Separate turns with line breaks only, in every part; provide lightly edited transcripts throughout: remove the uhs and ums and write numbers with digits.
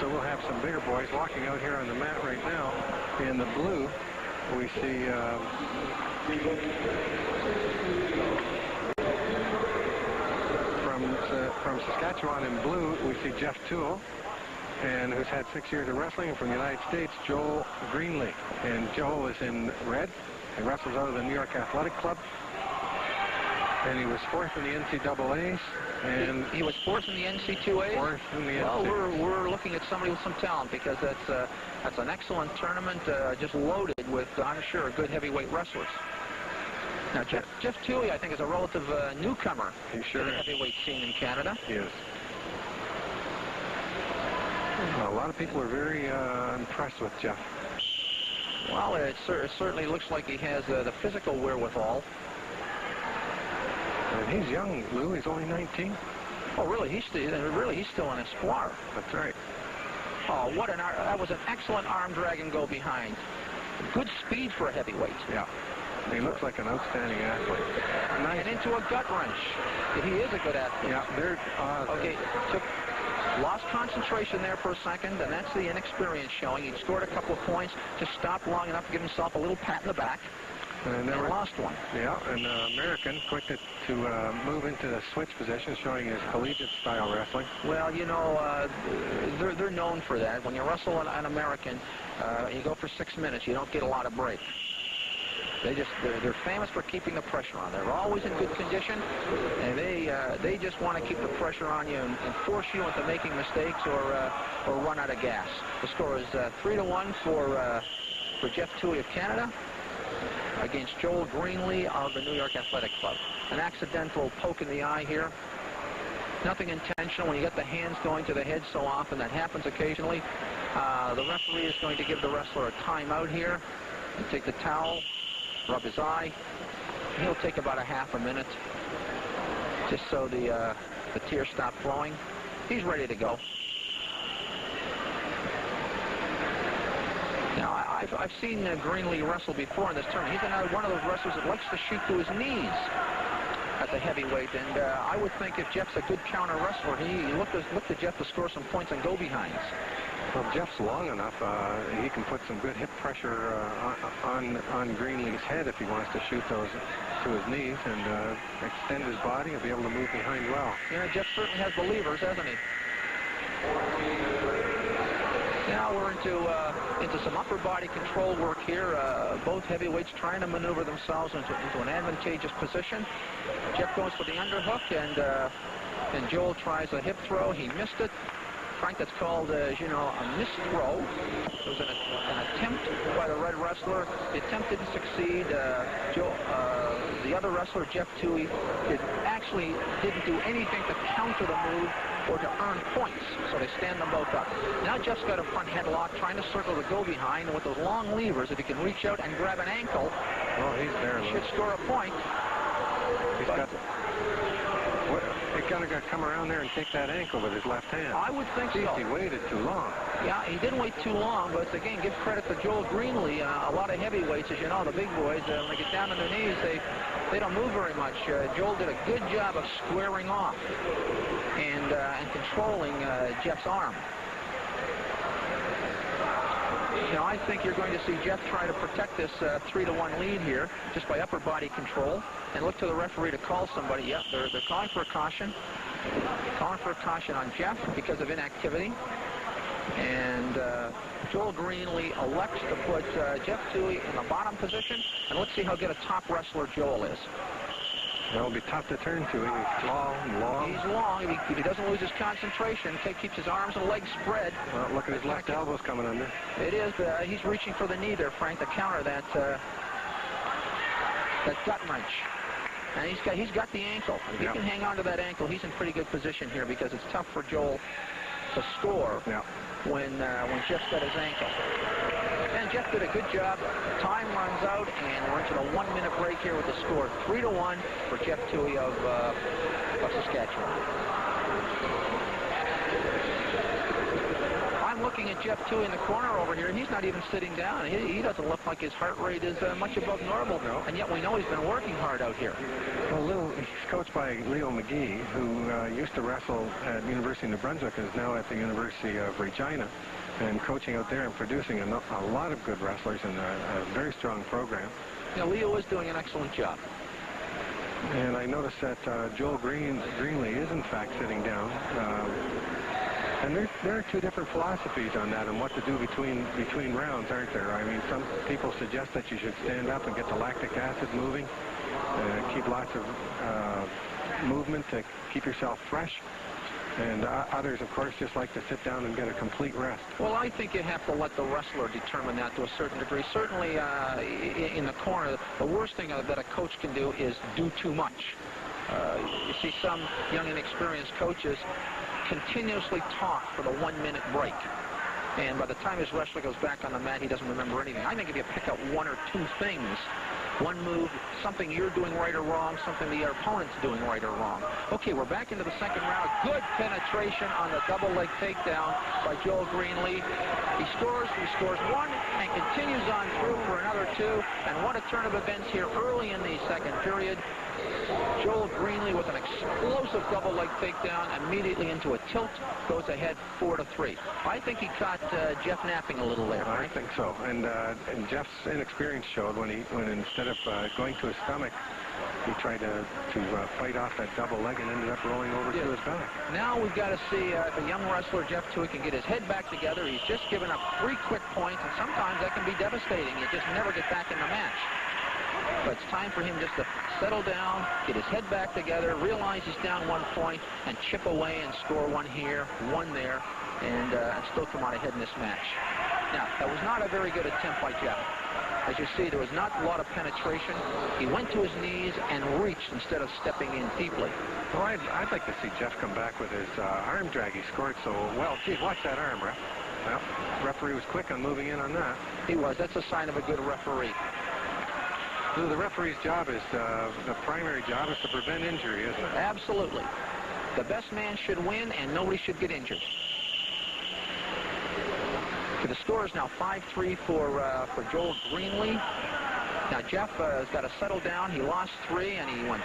So we'll have some bigger boys walking out here on the mat right now. In the blue, we see from Saskatchewan in blue, we see Jeff Thue, and who's had 6 years of wrestling. From the United States, Joel Greenlee. And Joel is in red. He wrestles out of the New York Athletic Club. And he was 4th in the NCAAs. And
he was 4th in the NC2A.
4th in the
Well, we're looking at somebody with some talent, because that's an excellent tournament, just loaded with, I'm sure, good heavyweight wrestlers. Now, Jeff Thue, I think, is a relative newcomer to the heavyweight scene in Canada.
He is. Well, a lot of people are very impressed with Jeff.
Well, it certainly looks like he has the physical wherewithal.
And he's young, Lou. He's only 19.
Oh, really? He's still an espoir.
That's right.
Oh, what an arm! That was an excellent arm drag and go behind. Good speed for a heavyweight.
Yeah. He looks like an outstanding athlete.
Nice. And into a gut wrench. He is a good athlete.
Yeah.
Okay. Lost concentration there for a second, and that's the inexperience showing. He scored a couple of points, just stopped long enough to give himself a little pat in the back. And lost one. Yeah, and American quick to move into the switch position, showing his collegiate-style wrestling. Well, you know, they're known for that. When you wrestle an American, you go for 6 minutes. You don't get a lot of break. They're famous for keeping the pressure on. They're always in good condition, and they just want to keep the pressure on you and force you into making mistakes or run out of gas. The score is 3-1 for Jeff Thue of Canada against Joel Greenlee of the New York Athletic Club. An accidental poke in the eye here. Nothing intentional. When you get the hands going to the head so often, that happens occasionally. The referee is going to give the wrestler a timeout here and take the towel, rub his eye. He'll take about a half a minute just so the tears stop flowing. He's ready to go. Now, I've seen Greenlee wrestle before in this tournament. He's one of those wrestlers that likes to shoot to his knees at the heavyweight, and I would think if Jeff's a good counter wrestler, he look to Jeff to score some points and go-behinds. Well, if Jeff's long enough, he can put some good hip pressure on Greenlee's head if he wants to shoot those to his knees and extend his body. He'll be able to move behind well. Yeah, Jeff certainly has the levers, hasn't he? Now we're into some upper body control work here. Both heavyweights trying to maneuver themselves into an advantageous position. Jeff goes for the underhook, and Joel tries a hip throw. He missed it. Frank, that's called, as you know, a missed throw. It was an attempt by the red wrestler. The attempt didn't succeed. The other wrestler, Jeff Thue, actually didn't do anything to counter the move or to earn points, so they stand them both up. Now Jeff's got a front headlock, trying to circle the go-behind, and with those long levers, if he can reach out and grab an ankle, well, he's there. He should score a point. He's kind of got to come around there and take that ankle with his left hand. I would think so. He waited too long. Yeah, he didn't wait too long, but again, give credit to Joel Greenlee. A lot of heavyweights, as you know, the big boys, when they get down on their knees, they don't move very much. Joel did a good job of squaring off and controlling Jeff's arm. Now, I think you're going to see Jeff try to protect this 3-1 lead here just by upper body control and look to the referee to call somebody. Yep, they're calling for a caution. Calling for a caution on Jeff because of inactivity. And Joel Greenlee elects to put Jeff Thue in the bottom position. And let's see how good a top wrestler Joel is. It'll be tough to turn to. He's long. He's long. If he doesn't lose his concentration, keeps his arms and legs spread. Well, look at his left elbow's coming under. It is. He's reaching for the knee there, Frank, to counter that gut wrench. And he's got the ankle. If he can hang on to that ankle, he's in pretty good position here because it's tough for Joel to score when Jeff's got his ankle. And Jeff did a good job. Time runs out, and we're into a 1-minute break here with the score 3-1 for Jeff Thue of Saskatchewan. I'm looking looking at Jeff Thue in the corner over here, and he's not even sitting down. He doesn't look like his heart rate is much above normal, and yet we know he's been working hard out here.
Well, he's coached by Leo McGee, who used to wrestle at University of New Brunswick and is now at the University of Regina, and coaching out there and producing a lot of good wrestlers and a very strong program.
Yeah, Leo is doing an excellent job.
And I noticed that Joel Greenlee is in fact sitting down. And there are two different philosophies on that and what to do between rounds, aren't there? I mean, some people suggest that you should stand up and get the lactic acid moving, keep lots of movement to keep yourself fresh. And others, of course, just like to sit down and get a complete rest.
Well, I think you have to let the wrestler determine that to a certain degree. Certainly in the corner, the worst thing that a coach can do is do too much. You see some young, inexperienced coaches continuously talk for the 1-minute break. And by the time his wrestler goes back on the mat, he doesn't remember anything. I think if you pick up one or two things, one move, something you're doing right or wrong, something the opponent's doing right or wrong. Okay, we're back into the second round. Good penetration on the double leg takedown by Joel Greenlee. He scores one and continues on through for another two. And what a turn of events here early in the second period. Joel Greenlee with an explosive double leg takedown immediately into a tilt, goes ahead 4-3. I think he caught Jeff napping a little there.
I think so. And Jeff's inexperience showed when instead of going to his stomach, he tried to fight off that double leg and ended up rolling over to his back.
Now we've got to see if the young wrestler Jeff Thue can get his head back together. He's just given up 3 quick points, and sometimes that can be devastating. You just never get back in the match. But it's time for him just to settle down, get his head back together, realize he's down 1 point, and chip away and score 1 here, 1 there, and still come out ahead in this match. Now, that was not a very good attempt by Jeff. As you see, there was not a lot of penetration. He went to his knees and reached instead of stepping in deeply.
Well, I'd like to see Jeff come back with his arm drag. He scored so well. Gee, watch that arm, ref. Well, referee was quick on moving in on that.
He was. That's a sign of a good referee.
So the referee's job is, the primary job is to prevent injury, isn't it?
Absolutely. The best man should win, and nobody should get injured. So the score is now 5-3 for Joel Greenlee. Now Jeff has got to settle down. He lost 3, and he went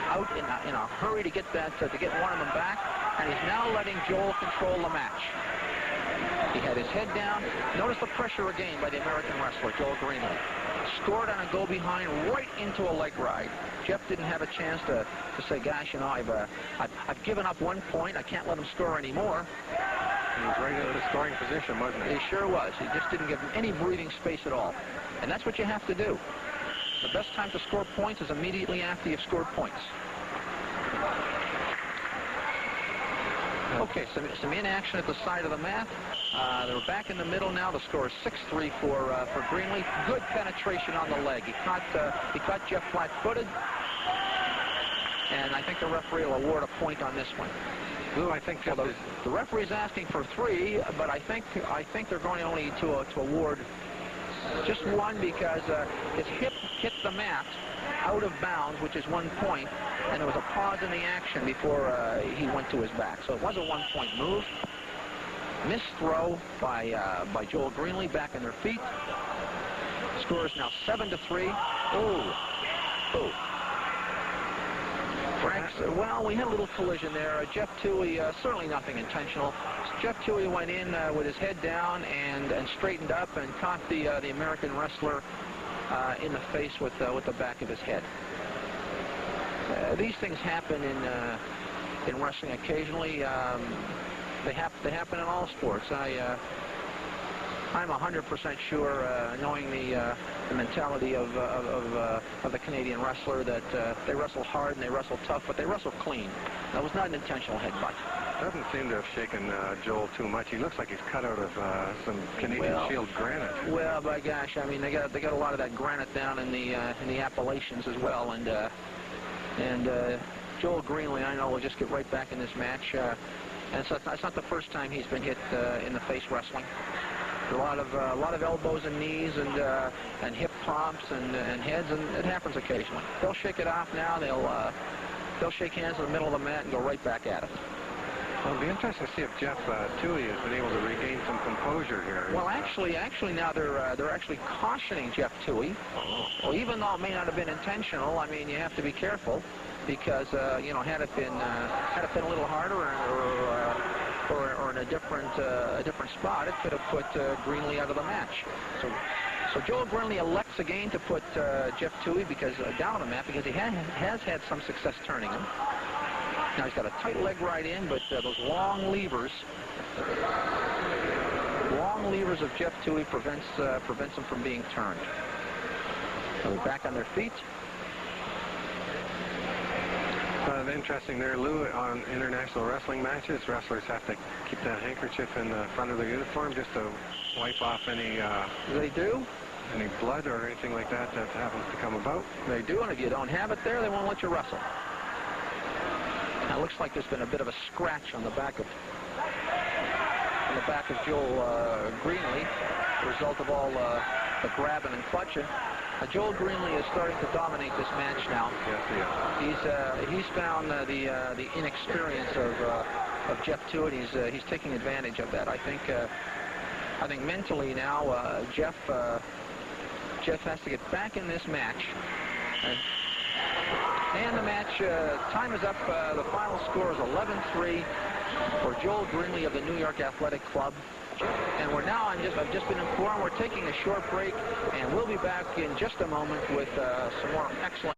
out in a hurry to get one of them back, and he's now letting Joel control the match. He had his head down. Notice the pressure again by the American wrestler, Joel Greenlee. Scored on a go-behind right into a leg ride. Jeff didn't have a chance to say, gosh, you know, I've given up 1 point. I can't let him score anymore.
He was right into the scoring position, wasn't he?
He sure was. He just didn't give him any breathing space at all. And that's what you have to do. The best time to score points is immediately after you've scored points. Okay, some inaction at the side of the mat. They're back in the middle now. The score is 6-3 for Greenlee. Good penetration on the leg. He caught Jeff flat-footed, and I think the referee will award a point on this one.
Ooh, I think
the referee's asking for 3, but I think they're going only to award just 1 because his hip hit the mat out of bounds, which is 1 point, and there was a pause in the action before he went to his back. So it was a 1-point move. Missed throw by Joel Greenlee back on their feet. Score is now 7-3. Oh. Well, we had a little collision there. Jeff Thue, certainly nothing intentional. Jeff Thue went in with his head down and straightened up and caught the American wrestler in the face with the back of his head. These things happen in wrestling occasionally. They happen in all sports. I'm 100% sure, knowing the mentality of the Canadian wrestler, that they wrestle hard and they wrestle tough, but they wrestle clean. That was not an intentional headbutt.
Doesn't seem to have shaken Joel too much. He looks like he's cut out of some Canadian Shield granite.
Well, by gosh, I mean they got a lot of that granite down in the Appalachians as well, and Joel Greenlee, I know, will just get right back in this match. And it's not the first time he's been hit in the face wrestling. A lot of elbows and knees and hip pumps and heads, and it happens occasionally. They'll shake it off now. They'll shake hands in the middle of the mat and go right back at it.
Well, it'll be interesting to see if Jeff Thue has been able to regain some composure here.
Well, actually now they're actually cautioning Jeff Thue. Well, even though it may not have been intentional, I mean, you have to be careful because you know, had it been a little harder or in a different spot, it could have put Greenlee out of the match. So Joel Greenlee elects again to put Jeff Thue down on the mat because he has had some success turning him. Now he's got a tight leg right in, but those long levers of Jeff Thue prevents him from being turned. So they're back on their feet.
Interesting there, Lou, on international wrestling matches, wrestlers have to keep that handkerchief in the front of their uniform just to wipe off any
They do?
Any blood or anything like that happens to come about.
They do, and if you don't have it there, they won't let you wrestle. Now, it looks like there's been a bit of a scratch on the back of Joel Greenlee, the result of all the grabbing and clutching. Joel Greenlee is starting to dominate this match now.
Yes,
he's found the inexperience of Jeff Thue, and he's taking advantage of that. I think mentally now Jeff has to get back in this match. And the match time is up. The final score is 11-3 for Joel Greenlee of the New York Athletic Club. And we're now, I've just been informed, we're taking a short break, and we'll be back in just a moment with some more excellent